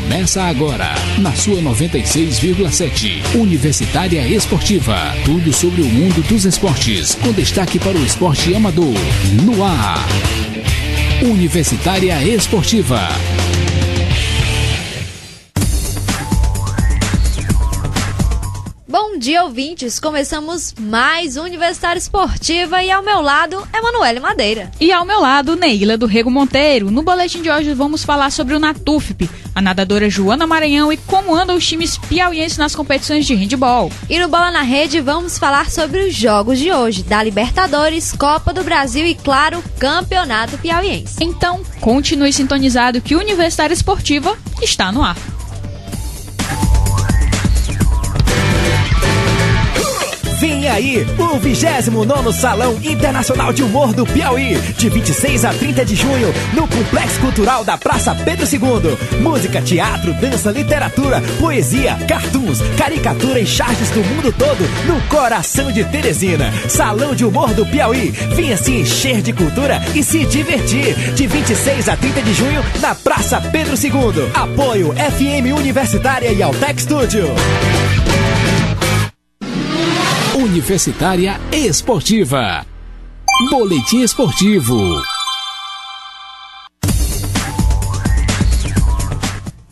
Começa agora, na sua 96,7. Universitária Esportiva. Tudo sobre o mundo dos esportes, com destaque para o esporte amador. No ar. Universitária Esportiva. Bom dia, ouvintes! Começamos mais Universitária Esportiva e ao meu lado, Emanuele Madeira. E ao meu lado, Neila do Rego Monteiro. No boletim de hoje vamos falar sobre o Natufp, a nadadora Joana Maranhão e como andam os times piauienses nas competições de handebol. E no Bola na Rede vamos falar sobre os jogos de hoje, da Libertadores, Copa do Brasil e, claro, Campeonato Piauiense. Então, continue sintonizado que Universitária Esportiva está no ar. Vem aí o 29º Salão Internacional de Humor do Piauí, de 26 a 30 de junho, no Complexo Cultural da Praça Pedro II. Música, teatro, dança, literatura, poesia, cartoons, caricatura e charges do mundo todo, no coração de Teresina. Salão de Humor do Piauí. Venha se encher de cultura e se divertir. De 26 a 30 de junho, na Praça Pedro II. Apoio FM Universitária e Altec Studio. Universitária Esportiva. Boletim esportivo.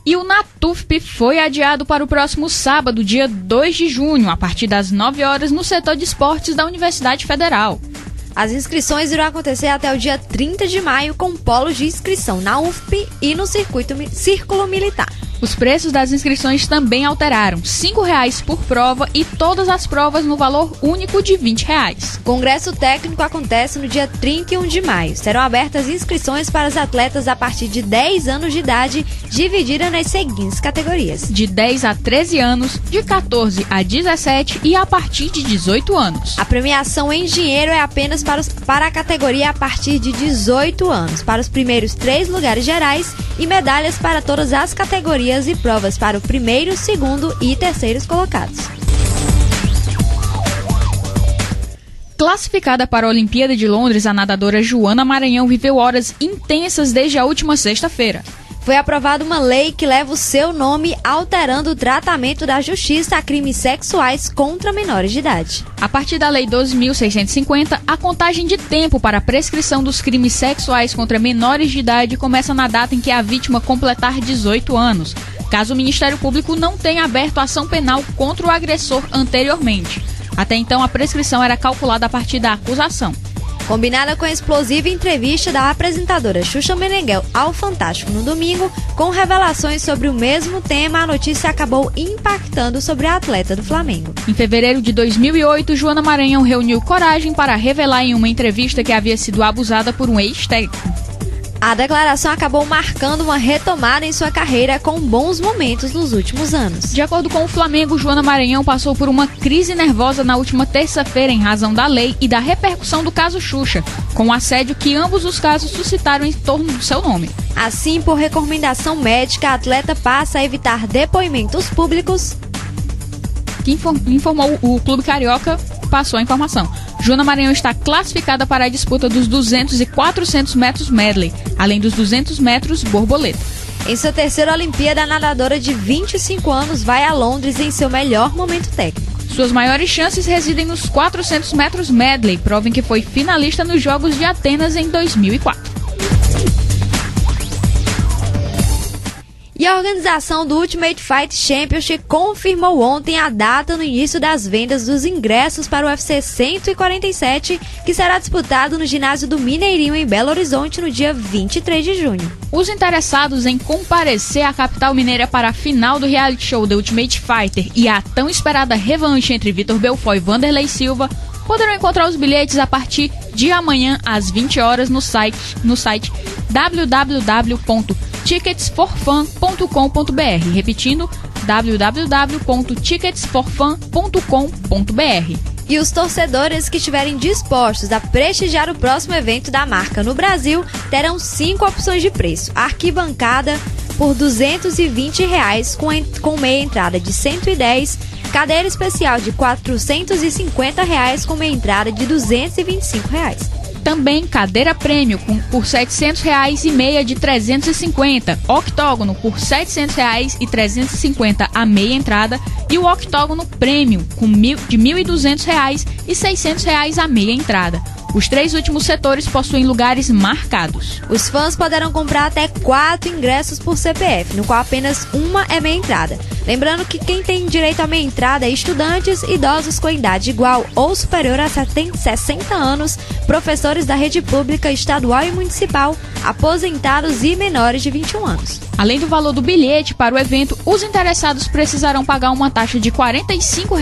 E o Natufp foi adiado para o próximo sábado, dia 2 de junho, a partir das 9 horas, no setor de esportes da Universidade Federal. As inscrições irão acontecer até o dia 30 de maio com polos de inscrição na UFP e no Círculo Militar. Os preços das inscrições também alteraram, R$ 5,00 por prova e todas as provas no valor único de R$ 20,00. O Congresso Técnico acontece no dia 31 de maio. Serão abertas inscrições para os atletas a partir de 10 anos de idade, divididas nas seguintes categorias: de 10 a 13 anos, de 14 a 17 e a partir de 18 anos. A premiação em dinheiro é apenas para a categoria a partir de 18 anos, para os primeiros 3 lugares gerais e medalhas para todas as categorias e provas para o primeiro, segundo e terceiros colocados. Classificada para a Olimpíada de Londres, a nadadora Joana Maranhão viveu horas intensas desde a última sexta-feira. Foi aprovada uma lei que leva o seu nome, alterando o tratamento da justiça a crimes sexuais contra menores de idade. A partir da Lei 12.650, a contagem de tempo para a prescrição dos crimes sexuais contra menores de idade começa na data em que a vítima completar 18 anos, caso o Ministério Público não tenha aberto ação penal contra o agressor anteriormente. Até então, a prescrição era calculada a partir da acusação. Combinada com a explosiva entrevista da apresentadora Xuxa Meneghel ao Fantástico no domingo, com revelações sobre o mesmo tema, a notícia acabou impactando sobre a atleta do Flamengo. Em fevereiro de 2008, Joana Maranhão reuniu coragem para revelar em uma entrevista que havia sido abusada por um ex-técnico. A declaração acabou marcando uma retomada em sua carreira com bons momentos nos últimos anos. De acordo com o Flamengo, Joana Maranhão passou por uma crise nervosa na última terça-feira em razão da lei e da repercussão do caso Xuxa, com o assédio que ambos os casos suscitaram em torno do seu nome. Assim, por recomendação médica, a atleta passa a evitar depoimentos públicos. Que informou o Clube Carioca, passou a informação. Joana Maranhão está classificada para a disputa dos 200 e 400 metros medley, além dos 200 metros borboleta. Em sua terceira Olimpíada, a nadadora de 25 anos vai a Londres em seu melhor momento técnico. Suas maiores chances residem nos 400 metros medley, prova em que foi finalista nos Jogos de Atenas em 2004. E a organização do Ultimate Fight Championship confirmou ontem a data no início das vendas dos ingressos para o UFC 147, que será disputado no ginásio do Mineirinho, em Belo Horizonte, no dia 23 de junho. Os interessados em comparecer à capital mineira para a final do reality show The Ultimate Fighter e a tão esperada revanche entre Vitor Belfort e Vanderlei Silva poderão encontrar os bilhetes a partir de amanhã às 20 horas no site www.ticketsforfun.com.br, repetindo www.ticketsforfun.com.br. E os torcedores que estiverem dispostos a prestigiar o próximo evento da marca no Brasil terão 5 opções de preço. Arquibancada por R$ 220, com meia entrada de R$ 110, cadeira especial de R$ 450, com meia entrada de R$ 225. Também cadeira prêmio por R$ 700 e meia de 350, octógono por R$ 700 e 350 a meia entrada e o octógono prêmio de R$ 1.200 e R$ 600 a meia entrada. Os 3 últimos setores possuem lugares marcados. Os fãs poderão comprar até 4 ingressos por CPF, no qual apenas uma é meia entrada. Lembrando que quem tem direito à meia entrada é estudantes, idosos com idade igual ou superior a 60 anos, professores da rede pública, estadual e municipal, aposentados e menores de 21 anos. Além do valor do bilhete para o evento, os interessados precisarão pagar uma taxa de R$ 45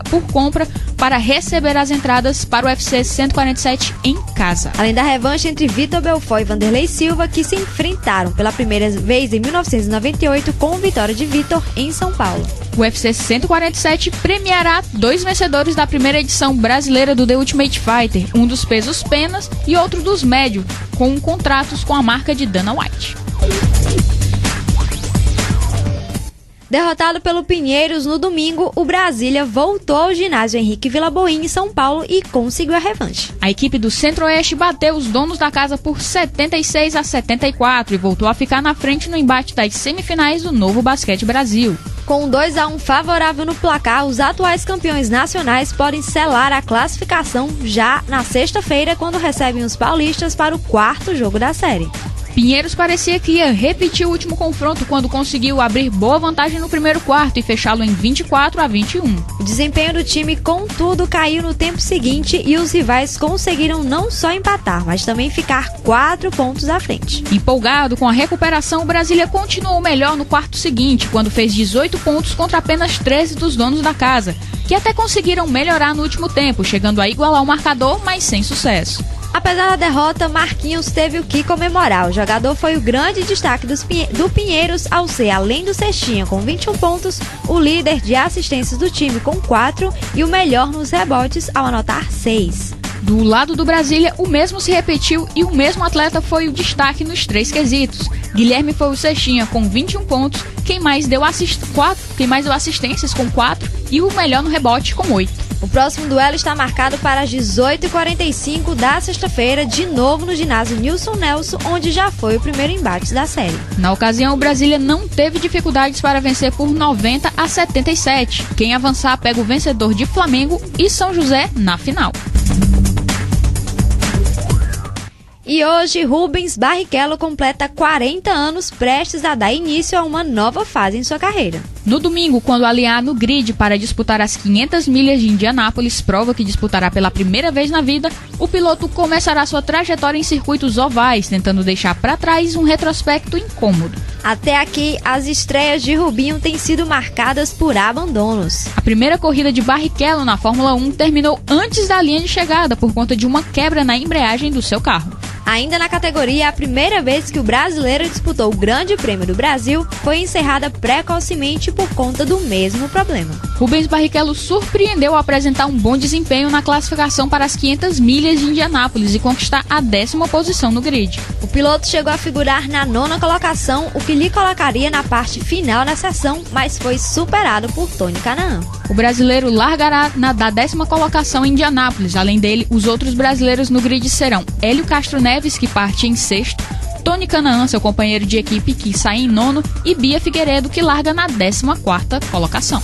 por compra para receber as entradas para o UFC 147 em casa. Além da revanche entre Vitor Belfort e Vanderlei Silva, que se enfrentaram pela primeira vez em 1998 com vitória de Vitor em São Paulo. O UFC 147 premiará 2 vencedores da primeira edição brasileira do The Ultimate Fighter, um dos pesos penas e outro dos médios, com contratos com a marca de Dana White. Derrotado pelo Pinheiros no domingo, o Brasília voltou ao ginásio Henrique Villaboim em São Paulo e conseguiu a revanche. A equipe do Centro-Oeste bateu os donos da casa por 76-74 e voltou a ficar na frente no embate das semifinais do Novo Basquete Brasil. Com 2-1 favorável no placar, os atuais campeões nacionais podem selar a classificação já na sexta-feira, quando recebem os paulistas para o 4º jogo da série. Pinheiros parecia que ia repetir o último confronto quando conseguiu abrir boa vantagem no primeiro quarto e fechá-lo em 24-21. O desempenho do time, contudo, caiu no tempo seguinte e os rivais conseguiram não só empatar, mas também ficar 4 pontos à frente. Empolgado com a recuperação, o Brasília continuou melhor no quarto seguinte, quando fez 18 pontos contra apenas 13 dos donos da casa, que até conseguiram melhorar no último tempo, chegando a igualar o marcador, mas sem sucesso. Apesar da derrota, Marquinhos teve o que comemorar. O jogador foi o grande destaque do Pinheiros ao ser, além do cestinha com 21 pontos, o líder de assistências do time com 4 e o melhor nos rebotes ao anotar 6. Do lado do Brasília, o mesmo se repetiu e o mesmo atleta foi o destaque nos 3 quesitos. Guilherme foi o cestinha com 21 pontos, quem mais deu assistências com 4 e o melhor no rebote com 8. O próximo duelo está marcado para as 18h45 da sexta-feira, de novo no ginásio Nilson Nelson, onde já foi o primeiro embate da série. Na ocasião, o Brasília não teve dificuldades para vencer por 90-77. Quem avançar pega o vencedor de Flamengo e São José na final. E hoje, Rubens Barrichello completa 40 anos, prestes a dar início a uma nova fase em sua carreira. No domingo, quando aliar no grid para disputar as 500 milhas de Indianápolis, prova que disputará pela primeira vez na vida, o piloto começará sua trajetória em circuitos ovais, tentando deixar para trás um retrospecto incômodo. Até aqui, as estreias de Rubinho têm sido marcadas por abandonos. A primeira corrida de Barrichello na Fórmula 1 terminou antes da linha de chegada por conta de uma quebra na embreagem do seu carro. Ainda na categoria, a primeira vez que o brasileiro disputou o Grande Prêmio do Brasil foi encerrada precocemente por conta do mesmo problema. Rubens Barrichello surpreendeu ao apresentar um bom desempenho na classificação para as 500 milhas de Indianápolis e conquistar a 10ª posição no grid. O piloto chegou a figurar na 9ª colocação, o que lhe colocaria na parte final da sessão, mas foi superado por Tony Kanaan. O brasileiro largará da 10ª colocação em Indianápolis. Além dele, os outros brasileiros no grid serão Hélio Castro Neves, que parte em 6º, Tony Kanaan, seu companheiro de equipe, que sai em 9º, e Bia Figueiredo, que larga na 14ª colocação.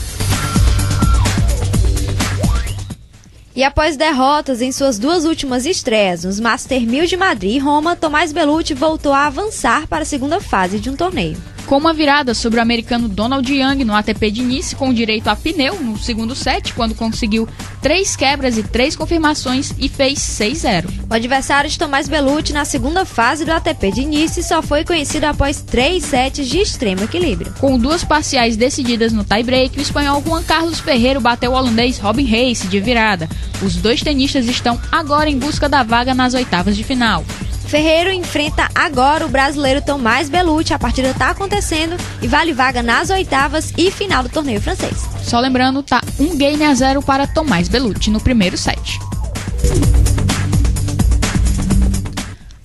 E após derrotas em suas 2 últimas estreias, nos Master 1000 de Madrid e Roma, Tomás Bellucci voltou a avançar para a segunda fase de um torneio. Com uma virada sobre o americano Donald Young no ATP de Nice, com direito a pneu no segundo set, quando conseguiu 3 quebras e 3 confirmações e fez 6-0. O adversário de Tomás Bellucci na segunda fase do ATP de Nice só foi conhecido após 3 sets de extremo equilíbrio. Com 2 parciais decididas no tie-break, o espanhol Juan Carlos Ferreiro bateu o holandês Robin Hayes de virada. Os 2 tenistas estão agora em busca da vaga nas oitavas de final. Ferreiro enfrenta agora o brasileiro Tomás Bellucci. A partida está acontecendo e vale vaga nas oitavas e final do torneio francês. Só lembrando, tá 1-0 para Tomás Bellucci no primeiro set.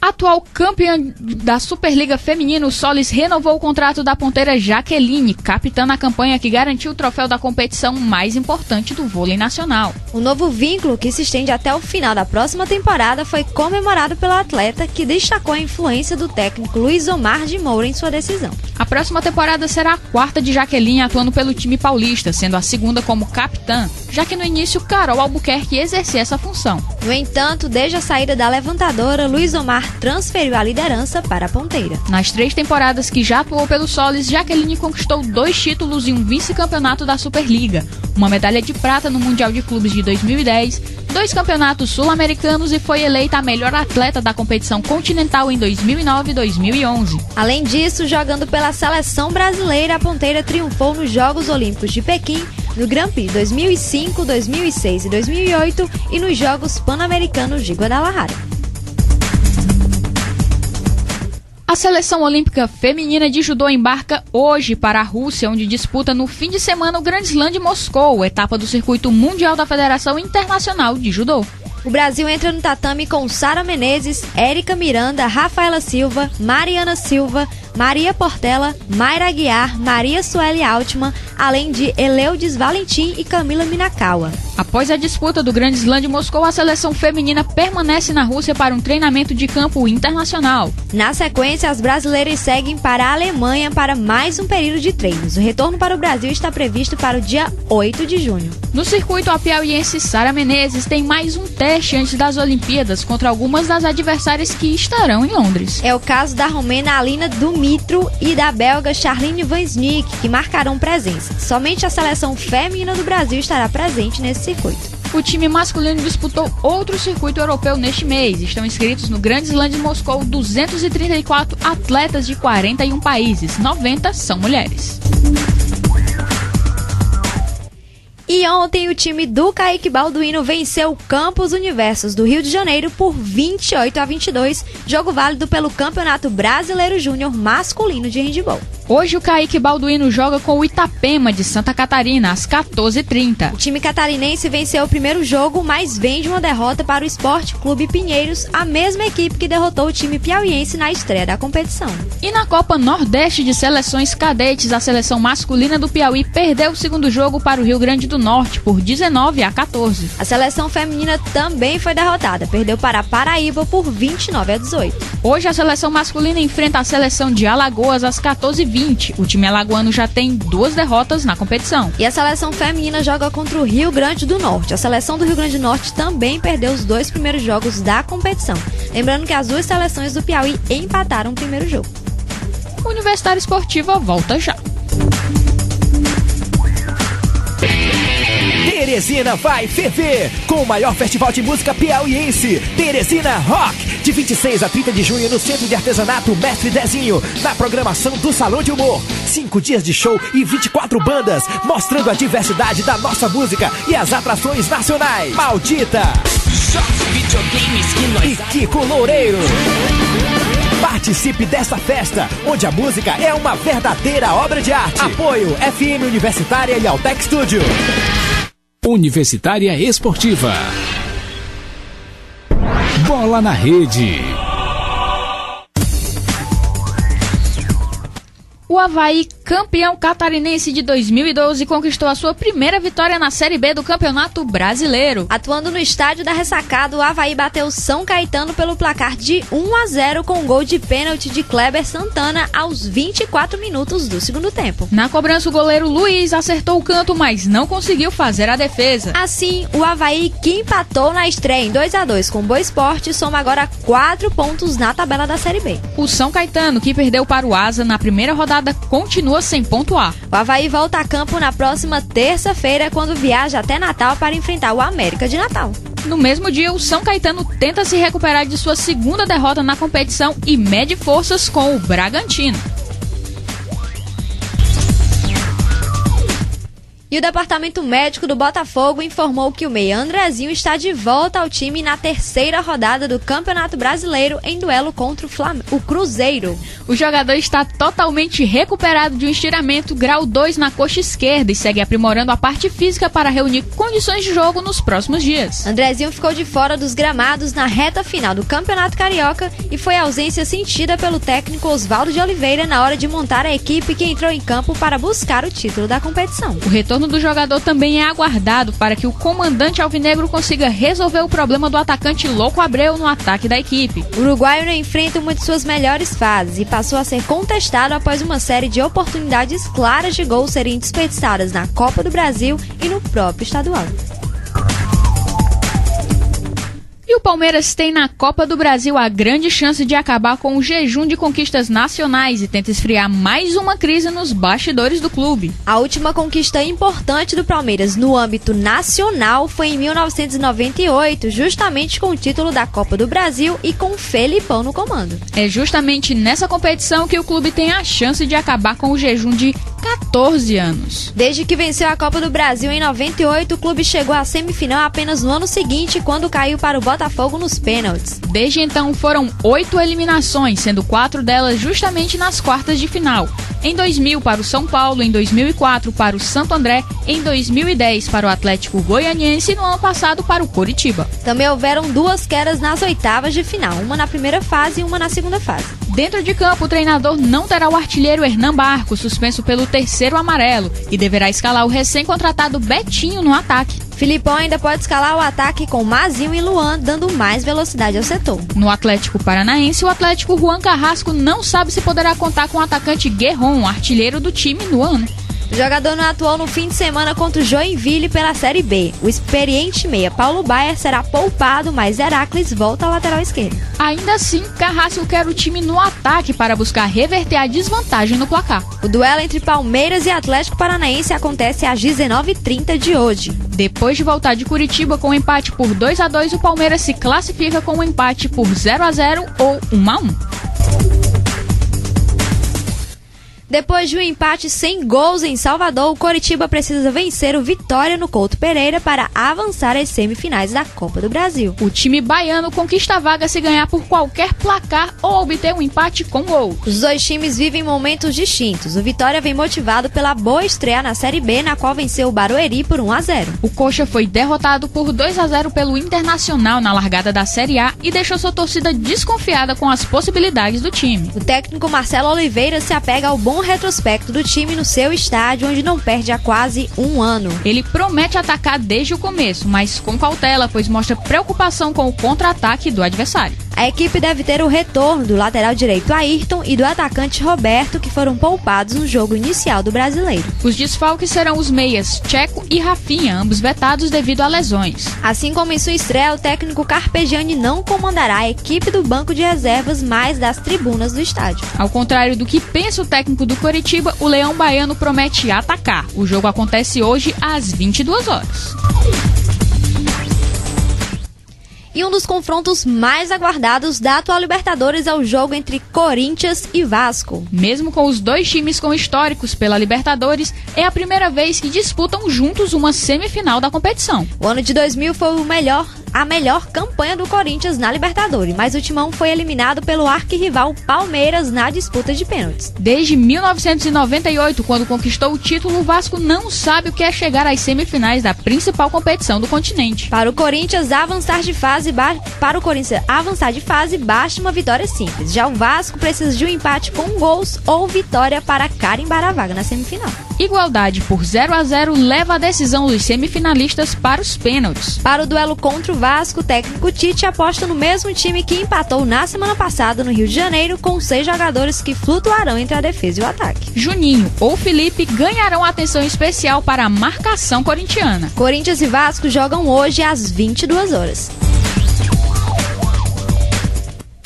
Atual campeã da Superliga Feminina, o Solis renovou o contrato da ponteira Jaqueline, capitã na campanha que garantiu o troféu da competição mais importante do vôlei nacional. O novo vínculo, que se estende até o final da próxima temporada, foi comemorado pelo atleta, que destacou a influência do técnico Luiz Omar de Moura em sua decisão. A próxima temporada será a quarta de Jaqueline atuando pelo time paulista, sendo a segunda como capitã, já que no início Carol Albuquerque exercia essa função. No entanto, desde a saída da levantadora, Luiz Omar transferiu a liderança para a ponteira. Nas 3 temporadas que já atuou pelo Solis, Jaqueline conquistou 2 títulos e um vice-campeonato da Superliga, uma medalha de prata no Mundial de Clubes de 2010, 2 campeonatos sul-americanos e foi eleita a melhor atleta da competição continental em 2009 e 2011. Além disso, jogando pela seleção brasileira, a ponteira triunfou nos Jogos Olímpicos de Pequim, no Grand Prix 2005, 2006 e 2008 e nos Jogos Pan-Americanos de Guadalajara. A Seleção Olímpica Feminina de Judô embarca hoje para a Rússia, onde disputa no fim de semana o Grand Slam de Moscou, etapa do Circuito Mundial da Federação Internacional de Judô. O Brasil entra no tatame com Sara Menezes, Érica Miranda, Rafaela Silva, Mariana Silva, Maria Portela, Mayra Aguiar, Maria Sueli Altman, além de Eleudes Valentim e Camila Minakawa. Após a disputa do Grand Slam de Moscou, a seleção feminina permanece na Rússia para um treinamento de campo internacional. Na sequência, as brasileiras seguem para a Alemanha para mais um período de treinos. O retorno para o Brasil está previsto para o dia 8 de junho. No circuito, a piauiense Sara Menezes tem mais um teste antes das Olimpíadas contra algumas das adversárias que estarão em Londres. É o caso da romena Alina Dumitru e da belga Charline Van Snick, que marcarão presença. Somente a seleção feminina do Brasil estará presente nesse circuito. O time masculino disputou outro circuito europeu neste mês. Estão inscritos no Grand Slam de Moscou 234 atletas de 41 países, 90 são mulheres. E ontem o time do Kaique Balduino venceu o Campus Universos do Rio de Janeiro por 28-22, jogo válido pelo Campeonato Brasileiro Júnior Masculino de Handebol. Hoje o Kaique Balduino joga com o Itapema de Santa Catarina, às 14h30. O time catarinense venceu o primeiro jogo, mas vem de uma derrota para o Esporte Clube Pinheiros, a mesma equipe que derrotou o time piauiense na estreia da competição. E na Copa Nordeste de Seleções Cadetes, a seleção masculina do Piauí perdeu o segundo jogo para o Rio Grande do Norte por 19-14. A seleção feminina também foi derrotada, perdeu para a Paraíba por 29-18. Hoje a seleção masculina enfrenta a seleção de Alagoas às 14h20. O time alagoano já tem 2 derrotas na competição. E a seleção feminina joga contra o Rio Grande do Norte. A seleção do Rio Grande do Norte também perdeu os 2 primeiros jogos da competição. Lembrando que as 2 seleções do Piauí empataram o primeiro jogo. Universitária Esportiva volta já. Teresina vai ferver com o maior festival de música piauiense, Teresina Rock, de 26 a 30 de junho no Centro de Artesanato Mestre Dezinho, na programação do Salão de Humor. 5 dias de show e 24 bandas, mostrando a diversidade da nossa música e as atrações nacionais. Maldita e Kiko Loureiro. Participe dessa festa, onde a música é uma verdadeira obra de arte. Apoio FM Universitária e Altec Studio. Universitária Esportiva. Bola na Rede. O Avaí, campeão catarinense de 2012, conquistou a sua primeira vitória na Série B do Campeonato Brasileiro. Atuando no estádio da Ressacada, o Avaí bateu São Caetano pelo placar de 1-0 com um gol de pênalti de Kleber Santana aos 24 minutos do segundo tempo. Na cobrança, o goleiro Luiz acertou o canto, mas não conseguiu fazer a defesa. Assim, o Avaí, que empatou na estreia em 2-2 com o Boa Esporte, soma agora 4 pontos na tabela da Série B. O São Caetano, que perdeu para o Asa na primeira rodada, continua sem pontuar. O Avaí volta a campo na próxima terça-feira, quando viaja até Natal para enfrentar o América de Natal. No mesmo dia, o São Caetano tenta se recuperar de sua segunda derrota na competição e mede forças com o Bragantino. E o departamento médico do Botafogo informou que o meia Andrezinho está de volta ao time na terceira rodada do Campeonato Brasileiro em duelo contra o Cruzeiro. O jogador está totalmente recuperado de um estiramento grau 2 na coxa esquerda e segue aprimorando a parte física para reunir condições de jogo nos próximos dias. Andrezinho ficou de fora dos gramados na reta final do Campeonato Carioca e foi a ausência sentida pelo técnico Oswaldo de Oliveira na hora de montar a equipe que entrou em campo para buscar o título da competição. O retorno do jogador também é aguardado para que o comandante alvinegro consiga resolver o problema do atacante Louco Abreu no ataque da equipe. O uruguaio não enfrenta uma de suas melhores fases e passou a ser contestado após uma série de oportunidades claras de gol serem desperdiçadas na Copa do Brasil e no próprio estadual. E o Palmeiras tem na Copa do Brasil a grande chance de acabar com o jejum de conquistas nacionais e tenta esfriar mais uma crise nos bastidores do clube. A última conquista importante do Palmeiras no âmbito nacional foi em 1998, justamente com o título da Copa do Brasil e com o Felipão no comando. É justamente nessa competição que o clube tem a chance de acabar com o jejum de 14 anos. Desde que venceu a Copa do Brasil em 98, o clube chegou à semifinal apenas no ano seguinte, quando caiu para o Botafogo nos pênaltis. Desde então foram 8 eliminações, sendo 4 delas justamente nas quartas de final. Em 2000 para o São Paulo, em 2004 para o Santo André, em 2010 para o Atlético Goianiense e no ano passado para o Coritiba. Também houveram 2 quedas nas oitavas de final, uma na primeira fase e uma na segunda fase. Dentro de campo, o treinador não terá o artilheiro Hernan Barco, suspenso pelo terceiro amarelo, e deverá escalar o recém-contratado Betinho no ataque. Filipão ainda pode escalar o ataque com Mazinho e Luan, dando mais velocidade ao setor. No Atlético Paranaense, o Atlético Juan Carrasco não sabe se poderá contar com o atacante Guerron, artilheiro do time no ano. O jogador não atuou no fim de semana contra o Joinville pela Série B. O experiente meia Paulo Baier será poupado, mas Heracles volta ao lateral esquerdo. Ainda assim, Carrasco quer o time no ataque para buscar reverter a desvantagem no placar. O duelo entre Palmeiras e Atlético Paranaense acontece às 19h30 de hoje. Depois de voltar de Curitiba com um empate por 2-2, o Palmeiras se classifica com um empate por 0-0 ou 1-1. Depois de um empate sem gols em Salvador, o Coritiba precisa vencer o Vitória no Couto Pereira para avançar às semifinais da Copa do Brasil. O time baiano conquista a vaga se ganhar por qualquer placar ou obter um empate com gol. Os dois times vivem momentos distintos. O Vitória vem motivado pela boa estreia na Série B, na qual venceu o Barueri por 1-0. O Coxa foi derrotado por 2-0 pelo Internacional na largada da Série A e deixou sua torcida desconfiada com as possibilidades do time. O técnico Marcelo Oliveira se apega ao bom retrospecto do time no seu estádio, onde não perde há quase um ano. Ele promete atacar desde o começo, mas com cautela, pois mostra preocupação com o contra-ataque do adversário. A equipe deve ter o retorno do lateral direito Ayrton e do atacante Roberto, que foram poupados no jogo inicial do Brasileiro. Os desfalques serão os meias Tcheco e Rafinha, ambos vetados devido a lesões. Assim como em sua estreia, o técnico Carpegiani não comandará a equipe do banco de reservas, mas das tribunas do estádio. Ao contrário do que pensa o técnico do Coritiba, o Leão Baiano promete atacar. O jogo acontece hoje às 22 horas. E um dos confrontos mais aguardados da atual Libertadores é o jogo entre Corinthians e Vasco. Mesmo com os dois times com históricos pela Libertadores, é a primeira vez que disputam juntos uma semifinal da competição. O ano de 2000 foi a melhor campanha do Corinthians na Libertadores, mas o Timão foi eliminado pelo arquirrival Palmeiras na disputa de pênaltis. Desde 1998, quando conquistou o título, o Vasco não sabe o que é chegar às semifinais da principal competição do continente. Para o Corinthians avançar de fase, basta uma vitória simples. Já o Vasco precisa de um empate com gols ou vitória para carimbar a vaga na semifinal. Igualdade por 0-0 leva a decisão dos semifinalistas para os pênaltis. Para o duelo contra o Vasco, o técnico Tite aposta no mesmo time que empatou na semana passada no Rio de Janeiro, com 6 jogadores que flutuarão entre a defesa e o ataque. Juninho ou Felipe ganharão atenção especial para a marcação corintiana. Corinthians e Vasco jogam hoje às 22 horas.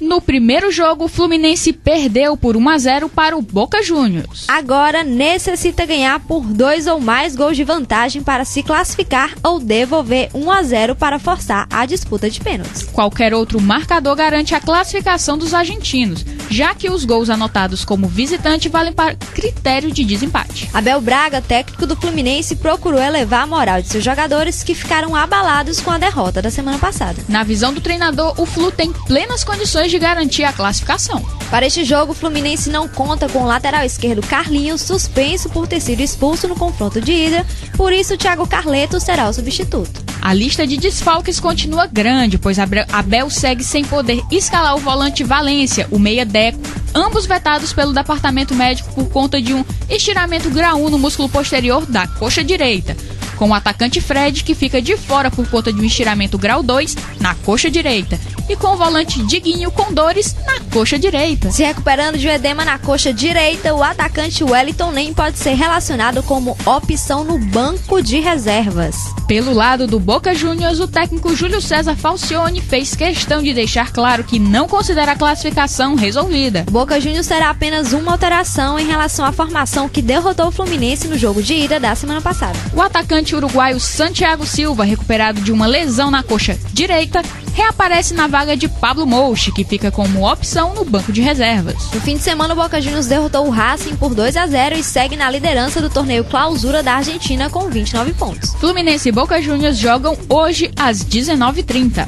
No primeiro jogo, o Fluminense perdeu por 1-0 para o Boca Juniors. Agora necessita ganhar por 2 ou mais gols de vantagem para se classificar ou devolver 1-0 para forçar a disputa de pênaltis. Qualquer outro marcador garante a classificação dos argentinos, já que os gols anotados como visitante valem para critério de desempate. Abel Braga, técnico do Fluminense, procurou elevar a moral de seus jogadores que ficaram abalados com a derrota da semana passada. Na visão do treinador, o Flu tem plenas condições de garantir a classificação. Para este jogo, o Fluminense não conta com o lateral esquerdo Carlinhos, suspenso por ter sido expulso no confronto de ida, por isso Thiago Carleto será o substituto. A lista de desfalques continua grande, pois Abel segue sem poder escalar o volante Valência, o meia Deco, ambos vetados pelo departamento médico por conta de um estiramento grau 1 no músculo posterior da coxa direita, com o atacante Fred, que fica de fora por conta de um estiramento grau 2 na coxa direita, e com o volante Diguinho com dores na coxa direita. Se recuperando de um edema na coxa direita, o atacante Wellington nem pode ser relacionado como opção no banco de reservas. Pelo lado do Boca Juniors, o técnico Júlio César Falcione fez questão de deixar claro que não considera a classificação resolvida. O Boca Juniors terá apenas uma alteração em relação à formação que derrotou o Fluminense no jogo de ida da semana passada. O atacante uruguaio Santiago Silva, recuperado de uma lesão na coxa direita, reaparece na vaga de Pablo Mouche, que fica como opção no banco de reservas. No fim de semana, o Boca Juniors derrotou o Racing por 2-0 e segue na liderança do torneio Clausura da Argentina com 29 pontos. Fluminense e Boca Juniors jogam hoje às 19h30.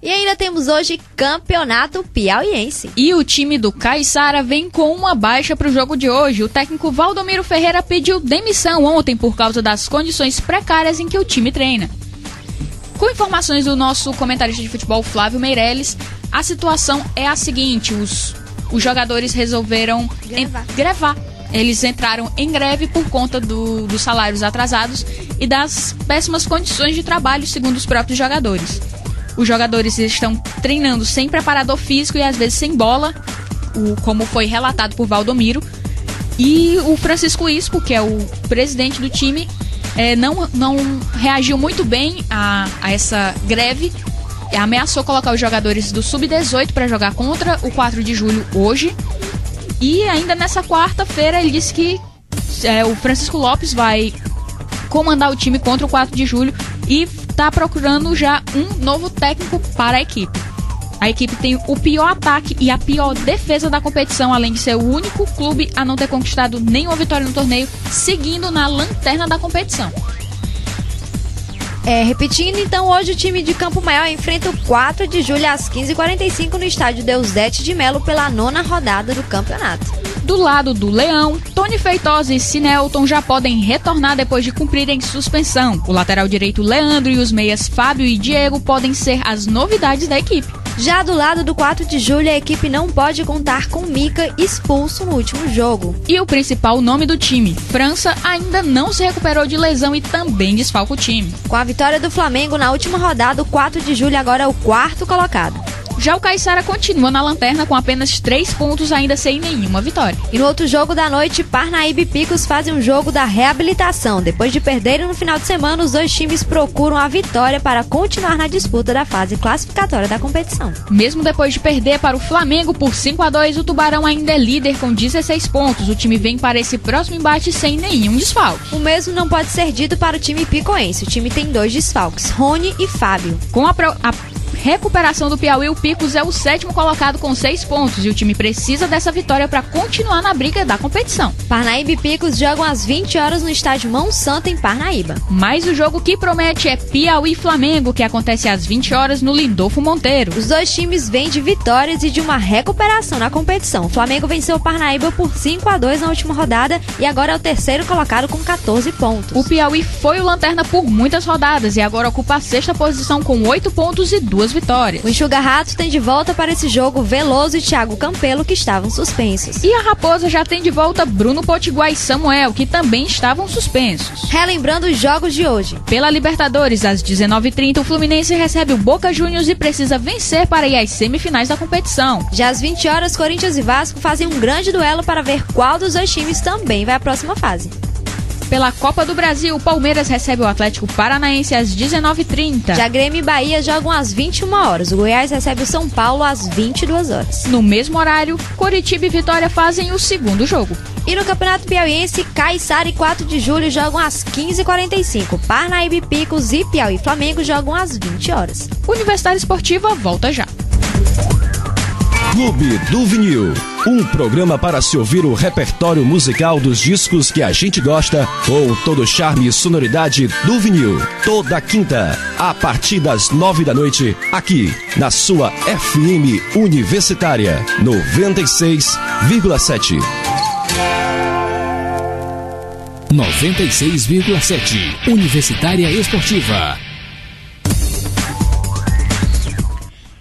E ainda temos hoje Campeonato Piauiense. E o time do Caiçara vem com uma baixa para o jogo de hoje. O técnico Valdomiro Ferreira pediu demissão ontem por causa das condições precárias em que o time treina. Com informações do nosso comentarista de futebol Flávio Meirelles, a situação é a seguinte: os jogadores resolveram grevar. Eles entraram em greve por conta dos salários atrasados e das péssimas condições de trabalho, segundo os próprios jogadores. Os jogadores estão treinando sem preparador físico e às vezes sem bola, como foi relatado por Valdomiro. E o Francisco Ispo, que é o presidente do time, não reagiu muito bem a essa greve. Ameaçou colocar os jogadores do Sub-18 para jogar contra o 4 de julho hoje. E ainda nessa quarta-feira ele disse que o Francisco Lopes vai comandar o time contra o 4 de julho e está procurando já um novo técnico para a equipe. A equipe tem o pior ataque e a pior defesa da competição, além de ser o único clube a não ter conquistado nenhuma vitória no torneio, seguindo na lanterna da competição. Repetindo, então, hoje o time de Campo Maior enfrenta o 4 de julho às 15h45 no estádio Deusdete de Melo pela 9ª rodada do campeonato. Do lado do Leão, Tony Feitosa e Sinelton já podem retornar depois de cumprirem suspensão. O lateral direito Leandro e os meias Fábio e Diego podem ser as novidades da equipe. Já do lado do 4 de julho, a equipe não pode contar com Mica, expulso no último jogo. E o principal nome do time, França, ainda não se recuperou de lesão e também desfalca o time. Com a vitória do Flamengo na última rodada, o 4 de julho agora é o 4º colocado. Já o Caiçara continua na lanterna com apenas 3 pontos, ainda sem nenhuma vitória. E no outro jogo da noite, Parnaíba e Picos fazem um jogo da reabilitação. Depois de perderem no final de semana, os dois times procuram a vitória para continuar na disputa da fase classificatória da competição. Mesmo depois de perder para o Flamengo por 5-2, o Tubarão ainda é líder com 16 pontos. O time vem para esse próximo embate sem nenhum desfalque. O mesmo não pode ser dito para o time picoense. O time tem 2 desfalques, Rony e Fábio. Com a recuperação do Piauí, o Picos é o 7º colocado com 6 pontos e o time precisa dessa vitória para continuar na briga da competição. Parnaíba e Picos jogam às 20 horas no estádio Mão Santa, em Parnaíba. Mas o jogo que promete é Piauí e Flamengo, que acontece às 20 horas no Lindolfo Monteiro. Os dois times vêm de vitórias e de uma recuperação na competição. O Flamengo venceu o Parnaíba por 5-2 na última rodada e agora é o 3º colocado com 14 pontos. O Piauí foi o lanterna por muitas rodadas e agora ocupa a 6ª posição com 8 pontos e 2 vitórias. O Enxuga Rato tem de volta para esse jogo Veloso e Thiago Campelo, que estavam suspensos. E a Raposa já tem de volta Bruno Potiguar e Samuel, que também estavam suspensos. Relembrando os jogos de hoje. Pela Libertadores, às 19h30, o Fluminense recebe o Boca Juniors e precisa vencer para ir às semifinais da competição. Já às 20 horas, Corinthians e Vasco fazem um grande duelo para ver qual dos dois times também vai à próxima fase. Pela Copa do Brasil, o Palmeiras recebe o Atlético Paranaense às 19h30. Já Grêmio e Bahia jogam às 21 horas. O Goiás recebe o São Paulo às 22 horas. No mesmo horário, Coritiba e Vitória fazem o segundo jogo. E no Campeonato Piauiense, Caiçara e 4 de Julho jogam às 15h45. Parnaíba, Picos e Piauí e Flamengo jogam às 20 horas. Universidade Esportiva volta já. Clube do Vinil, um programa para se ouvir o repertório musical dos discos que a gente gosta, com todo o charme e sonoridade do vinil. Toda quinta, a partir das 9 da noite, aqui na sua FM Universitária 96,7. 96,7 Universitária Esportiva.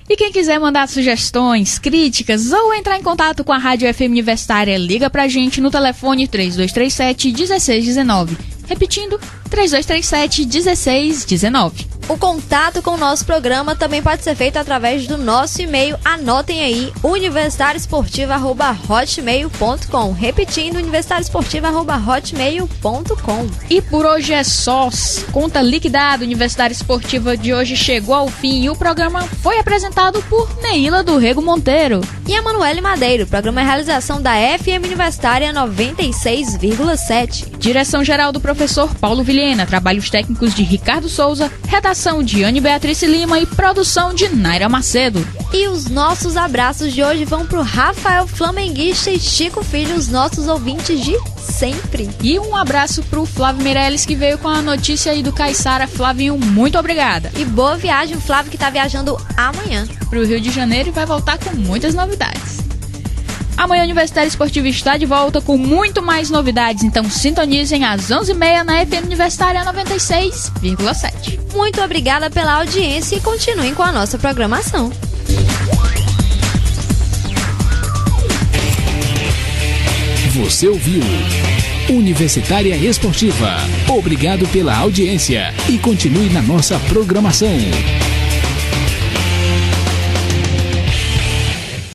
E quem quiser mandar sugestões, críticas ou entrar em contato com a Rádio FM Universitária, liga pra gente no telefone 3237-1619. Repetindo, 3237-1619. O contato com o nosso programa também pode ser feito através do nosso e-mail. Anotem aí, universitarioesportiva@hotmail.com. Repetindo, universitarioesportiva@hotmail.com. E por hoje é só. Conta liquidada. Universidade Esportiva de hoje chegou ao fim e o programa foi apresentado por Neila do Rego Monteiro e Emanuele Madeiro. O programa é realização da FM Universitária 96,7. Direção-geral do professor Paulo Vilhena. Trabalhos técnicos de Ricardo Souza. Redação de Anne Beatriz Lima e produção de Naira Macedo. E os nossos abraços de hoje vão pro Rafael Flamenguista e Chico Filho, os nossos ouvintes de sempre. E um abraço pro Flávio Meirelles, que veio com a notícia aí do Caiçara. Flavinho, muito obrigada. E boa viagem, o Flávio que tá viajando amanhã pro Rio de Janeiro e vai voltar com muitas novidades. Amanhã a Universidade Esportiva está de volta com muito mais novidades, então sintonizem às 11h30 na FM Universitária 96,7. Muito obrigada pela audiência e continuem com a nossa programação. Você ouviu Universitária Esportiva. Obrigado pela audiência e continue na nossa programação.